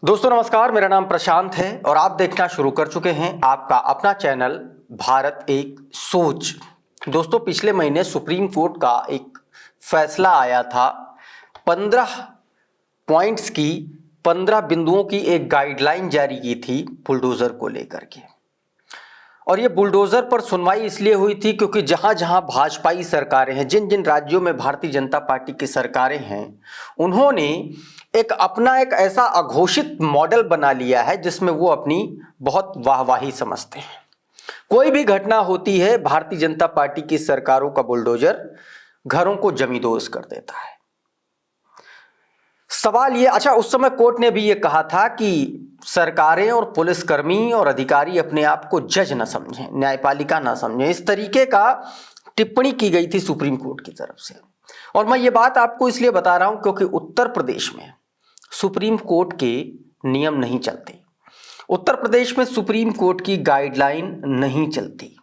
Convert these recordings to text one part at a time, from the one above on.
दोस्तों नमस्कार, मेरा नाम प्रशांत है और आप देखना शुरू कर चुके हैं आपका अपना चैनल भारत एक सोच। दोस्तों पिछले महीने सुप्रीम कोर्ट का एक फैसला आया था। 15 पॉइंट्स की 15 बिंदुओं की एक गाइडलाइन जारी की थी बुलडोजर को लेकर के। और ये बुलडोजर पर सुनवाई इसलिए हुई थी क्योंकि जहां जहां भाजपाई सरकारें हैं, जिन जिन राज्यों में भारतीय जनता पार्टी की सरकारें हैं, उन्होंने एक अपना एक ऐसा अघोषित मॉडल बना लिया है जिसमें वो अपनी बहुत वाहवाही समझते हैं। कोई भी घटना होती है, भारतीय जनता पार्टी की सरकारों का बुलडोजर घरों को जमींदोज कर देता है। सवाल ये, अच्छा उस समय कोर्ट ने भी ये कहा था कि सरकारें और पुलिसकर्मी और अधिकारी अपने आप को जज न समझें, न्यायपालिका न समझें। इस तरीके का टिप्पणी की गई थी सुप्रीम कोर्ट की तरफ से। और मैं ये बात आपको इसलिए बता रहा हूं क्योंकि उत्तर प्रदेश में सुप्रीम कोर्ट के नियम नहीं चलते। उत्तर प्रदेश में सुप्रीम कोर्ट की गाइडलाइन नहीं चलती।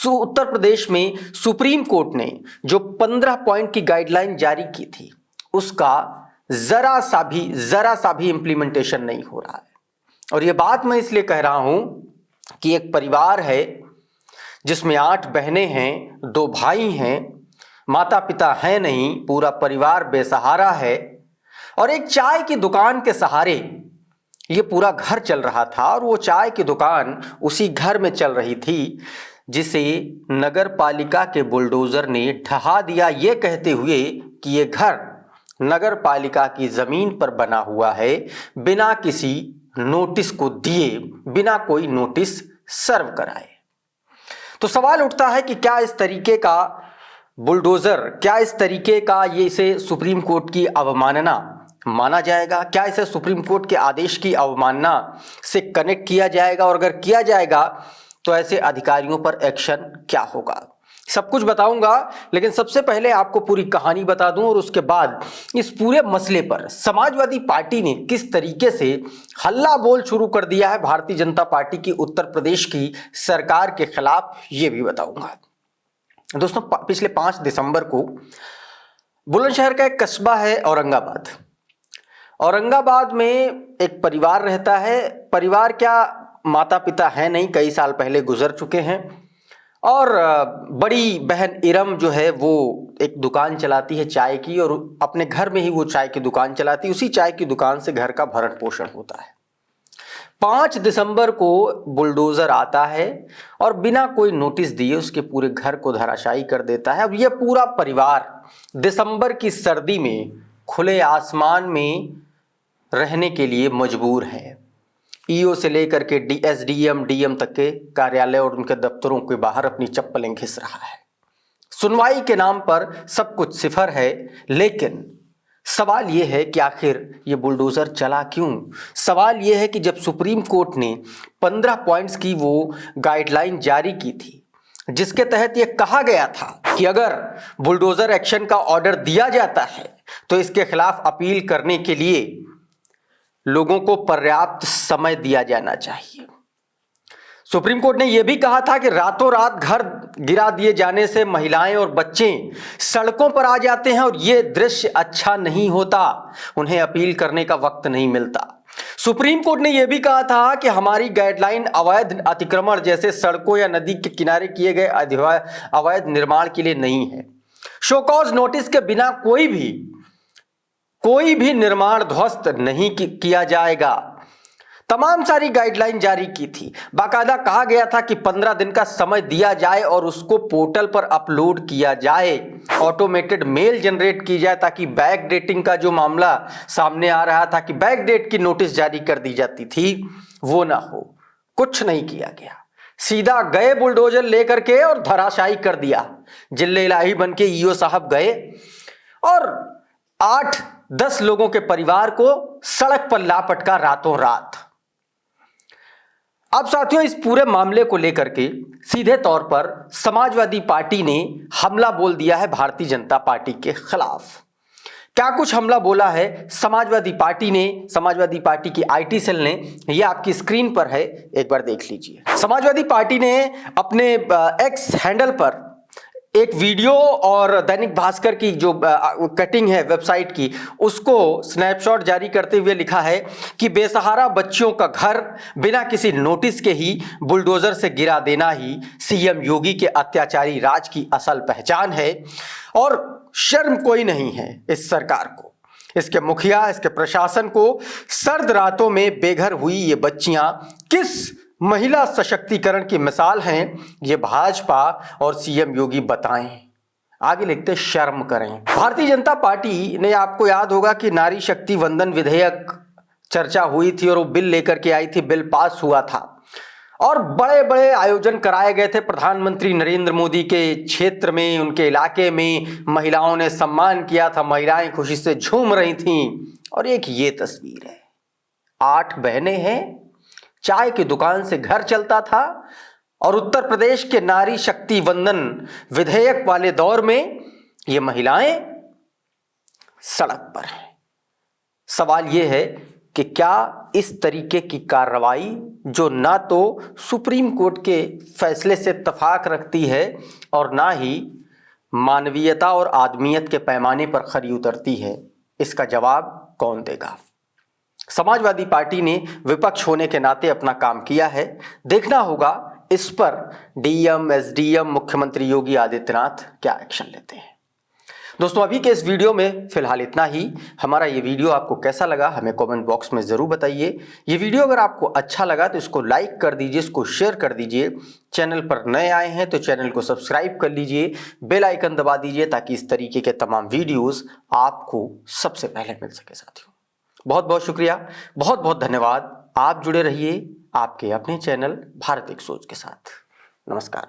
उत्तर प्रदेश में सुप्रीम कोर्ट ने जो 15 पॉइंट की गाइडलाइन जारी की थी उसका जरा सा भी इंप्लीमेंटेशन नहीं हो रहा है। और ये बात मैं इसलिए कह रहा हूं कि एक परिवार है जिसमें 8 बहनें हैं, 2 भाई हैं, माता पिता हैं नहीं, पूरा परिवार बेसहारा है और एक चाय की दुकान के सहारे ये पूरा घर चल रहा था। और वो चाय की दुकान उसी घर में चल रही थी जिसे नगर पालिका के बुलडोजर ने ढहा दिया, ये कहते हुए कि ये घर नगर पालिका की जमीन पर बना हुआ है, बिना किसी नोटिस को दिए, बिना कोई नोटिस सर्व कराए। तो सवाल उठता है कि क्या इस तरीके का बुलडोजर, क्या इस तरीके का ये इसे सुप्रीम कोर्ट की अवमानना माना जाएगा? क्या इसे सुप्रीम कोर्ट के आदेश की अवमानना से कनेक्ट किया जाएगा? और अगर किया जाएगा तो ऐसे अधिकारियों पर एक्शन क्या होगा? सब कुछ बताऊंगा, लेकिन सबसे पहले आपको पूरी कहानी बता दूं और उसके बाद इस पूरे मसले पर समाजवादी पार्टी ने किस तरीके से हल्ला बोल शुरू कर दिया है भारतीय जनता पार्टी की उत्तर प्रदेश की सरकार के खिलाफ, ये भी बताऊंगा। दोस्तों पिछले 5 दिसंबर को बुलंदशहर का एक कस्बा है औरंगाबाद। औरंगाबाद में एक परिवार रहता है। परिवार क्या, माता पिता है नहीं, कई साल पहले गुजर चुके हैं। और बड़ी बहन इरम जो है वो एक दुकान चलाती है चाय की, और अपने घर में ही वो चाय की दुकान चलाती है। उसी चाय की दुकान से घर का भरण पोषण होता है। 5 दिसंबर को बुलडोजर आता है और बिना कोई नोटिस दिए उसके पूरे घर को धराशायी कर देता है। अब ये पूरा परिवार दिसंबर की सर्दी में खुले आसमान में रहने के लिए मजबूर है। ईओ से लेकर के एसडीएम डीएम तक के कार्यालय और उनके दफ्तरों के बाहर अपनी चप्पलें घिस रहा है। सुनवाई के नाम पर सब कुछ सिफर है, लेकिन सवाल यह है कि आखिर ये बुलडोजर चला क्यों? सवाल यह है कि जब सुप्रीम कोर्ट ने 15 पॉइंट्स की वो गाइडलाइन जारी की थी जिसके तहत ये कहा गया था कि अगर बुलडोजर एक्शन का ऑर्डर दिया जाता है तो इसके खिलाफ अपील करने के लिए लोगों को पर्याप्त समय दिया जाना चाहिए। सुप्रीम कोर्ट ने यह भी कहा था कि रातों रात घर गिरा दिए जाने से महिलाएं और बच्चे सड़कों पर आ जाते हैं और यह दृश्य अच्छा नहीं होता, उन्हें अपील करने का वक्त नहीं मिलता। सुप्रीम कोर्ट ने यह भी कहा था कि हमारी गाइडलाइन अवैध अतिक्रमण जैसे सड़कों या नदी के किनारे किए गए अवैध निर्माण के लिए नहीं है। शो कॉज नोटिस के बिना कोई भी निर्माण ध्वस्त नहीं किया जाएगा। तमाम सारी गाइडलाइन जारी की थी। बाकायदा कहा गया था कि 15 दिन का समय दिया जाए और उसको पोर्टल पर अपलोड किया जाए, ऑटोमेटेड मेल जनरेट की जाए ताकि बैक डेटिंग का जो मामला सामने आ रहा था कि बैक डेट की नोटिस जारी कर दी जाती थी, वो ना हो। कुछ नहीं किया गया, सीधा गए बुलडोजर लेकर के और धराशायी कर दिया। जिले इलाही बन के ईओ साहब गए और 8-10 लोगों के परिवार को सड़क पर लापटका रातों रात। अब साथियों इस पूरे मामले को लेकर के सीधे तौर पर समाजवादी पार्टी ने हमला बोल दिया है भारतीय जनता पार्टी के खिलाफ। क्या कुछ हमला बोला है समाजवादी पार्टी ने, समाजवादी पार्टी की आईटी सेल ने? यह आपकी स्क्रीन पर है, एक बार देख लीजिए। समाजवादी पार्टी ने अपने एक्स हैंडल पर एक वीडियो और दैनिक भास्कर की जो कटिंग है वेबसाइट की, उसको स्नैपशॉट जारी करते हुए लिखा है कि बेसहारा बच्चियों का घर बिना किसी नोटिस के ही बुलडोजर से गिरा देना ही सीएम योगी के अत्याचारी राज की असल पहचान है और शर्म कोई नहीं है इस सरकार को, इसके मुखिया, इसके प्रशासन को। सर्द रातों में बेघर हुई ये बच्चियां किस महिला सशक्तिकरण की मिसाल हैं, ये भाजपा और सीएम योगी बताएं। आगे लिखते शर्म करें। भारतीय जनता पार्टी ने, आपको याद होगा कि नारी शक्ति वंदन विधेयक चर्चा हुई थी और वो बिल लेकर के आई थी, बिल पास हुआ था और बड़े बड़े आयोजन कराए गए थे। प्रधानमंत्री नरेंद्र मोदी के क्षेत्र में, उनके इलाके में महिलाओं ने सम्मान किया था, महिलाएं खुशी से झूम रही थीं। और एक ये तस्वीर है, 8 बहनें हैं, चाय की दुकान से घर चलता था और उत्तर प्रदेश के नारी शक्ति वंदन विधेयक वाले दौर में ये महिलाएं सड़क पर हैं। सवाल ये है कि क्या इस तरीके की कार्रवाई, जो ना तो सुप्रीम कोर्ट के फैसले से इत्तेफाक रखती है और ना ही मानवीयता और आदमियत के पैमाने पर खरी उतरती है, इसका जवाब कौन देगा? समाजवादी पार्टी ने विपक्ष होने के नाते अपना काम किया है। देखना होगा इस पर डीएम, एसडीएम, मुख्यमंत्री योगी आदित्यनाथ क्या एक्शन लेते हैं। दोस्तों, अभी के इस वीडियो में फिलहाल इतना ही। हमारा ये वीडियो आपको कैसा लगा हमें कमेंट बॉक्स में ज़रूर बताइए। ये वीडियो अगर आपको अच्छा लगा तो इसको लाइक कर दीजिए, इसको शेयर कर दीजिए। चैनल पर नए आए हैं तो चैनल को सब्सक्राइब कर लीजिए, बेल आइकन दबा दीजिए ताकि इस तरीके के तमाम वीडियोज़ आपको सबसे पहले मिल सके। साथियों, बहुत बहुत शुक्रिया, बहुत बहुत धन्यवाद। आप जुड़े रहिए आपके अपने चैनल भारत एक सोच के साथ। नमस्कार।